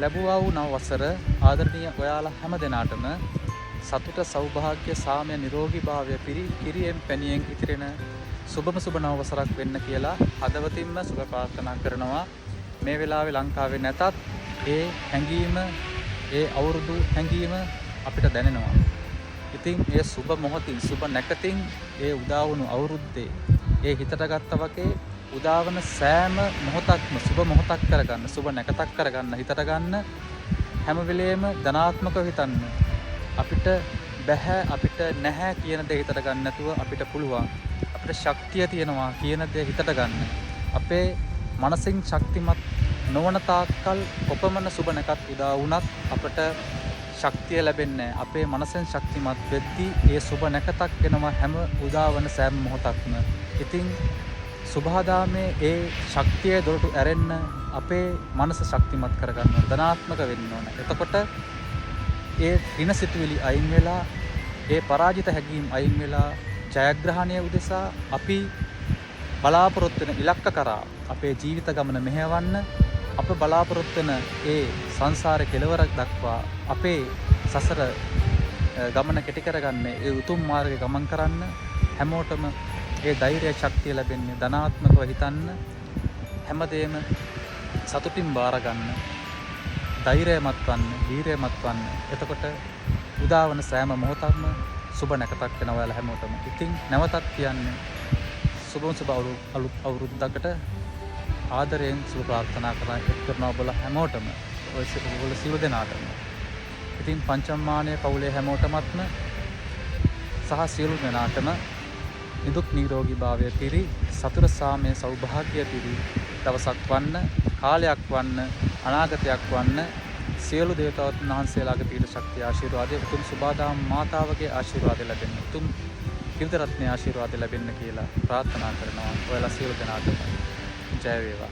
ලැබුවා වූ නව වසර ආදරණීය ඔයාලා හැම දෙනාටම සතුට සෞභාග්‍ය සාමය නිරෝගී භාවය කිරියෙන් පැණියෙන් ඉතිරෙන සුබම සුබ නව වසරක් වෙන්න කියලා හදවතින්ම සුබ ප්‍රාර්ථනා කරනවා. මේ වෙලාවේ ලංකාවේ නැතත් ඒ හැඟීම ඒ අවුරුදු හැඟීම අපිට දැනෙනවා. ඉතින් ඒ සුබ මොහොතින් සුබ නැකතින් ඒ උදා වුණු අවුරුද්දේ ඒ හිතට ගත්තා වගේ උදාවන සෑම මොහොතක්ම සුබ මොහොතක් කරගන්න, සුබ නැකතක් කරගන්න, හිතට ගන්න හැම වෙලේම ධනාත්මකව හිතන්න. අපිට බැහැ, අපිට නැහැ කියන දේ හිතට ගන්න නැතුව අපිට පුළුවන්. අපිට ශක්තිය තියෙනවා කියන දේ හිතට ගන්න. අපේ මනසින් ශක්තිමත් නොවන තාක්කල් කොපමණ සුබ නැකත් උදා වුණත් අපට ශක්තිය ලැබෙන්නේ නැහැ. අපේ මනසෙන් ශක්තිමත් වෙද්දී ඒ සුබ නැකතක් වෙනවා හැම උදාවන සෑම මොහොතක්ම. ඉතින් සුභාදාමේ ඒ ශක්තිය දොරටු ඇරෙන්න අපේ මනස ශක්තිමත් කරගන්න ඕන, ධනාත්මක වෙන්න ඕන. එතකොට ඒ ඍණ සිතුවිලි අයින් වෙලා, ඒ පරාජිත හැඟීම් අයින් වෙලා, ජයග්‍රහණය උදෙසා අපි බලාපොරොත්තු වෙන ඉලක්ක කරා අපේ ජීවිත ගමන මෙහෙයවන්න, අප බලාපොරොත්තු වෙන ඒ සංසාරේ කෙලවරක් දක්වා අපේ සසර ගමන කෙටි කරගන්න, ඒ උතුම් මාර්ගයේ ගමන් කරන්න හැමෝටම ඒ ධෛර්ය ශක්තිය ලැබෙන්නේ ධනාත්මකව හිතන්න, හැමදේම සතුටින් බාර ගන්න, ධෛර්යමත් වන්න, වීරයමත් වන්න. එතකොට උදාවන සෑම මොහොතක්ම සුබ නැකතක් වෙනවා ඔයාලා හැමෝටම. ඉතින් නැවතත් කියන්නේ සුබම සුබ අලුත් අවුරුද්දකට ආදරයෙන් සුබ ප්‍රාර්ථනා කරනවා ඔබලා හැමෝටම, ඔය සියලු දෙනාටම. ඉතින් පංචම්මානයේ පවුලේ හැමෝටමත්ම සහ සියලු දෙනාටම නිදුක් නිරෝගී භාවය පිරි, සතුට සාමය සෞභාග්‍ය පිරි දවසක් වන්න, කාලයක් වන්න, අනාගතයක් වන්න සියලු දේවතාවුන් වහන්සේලාගේ පීඩ ශක්තිය ආශිර්වාදය, උතුම් සුභාදාම මාතාවගේ ආශිර්වාදය ලැබෙන්න, උතුම් ත්‍රිවිධ රත්නයේ ආශිර්වාදය ලැබෙන්න කියලා ප්‍රාර්ථනා කරනවා. ඔයාලා සියලු දෙනාටම ජය වේවා.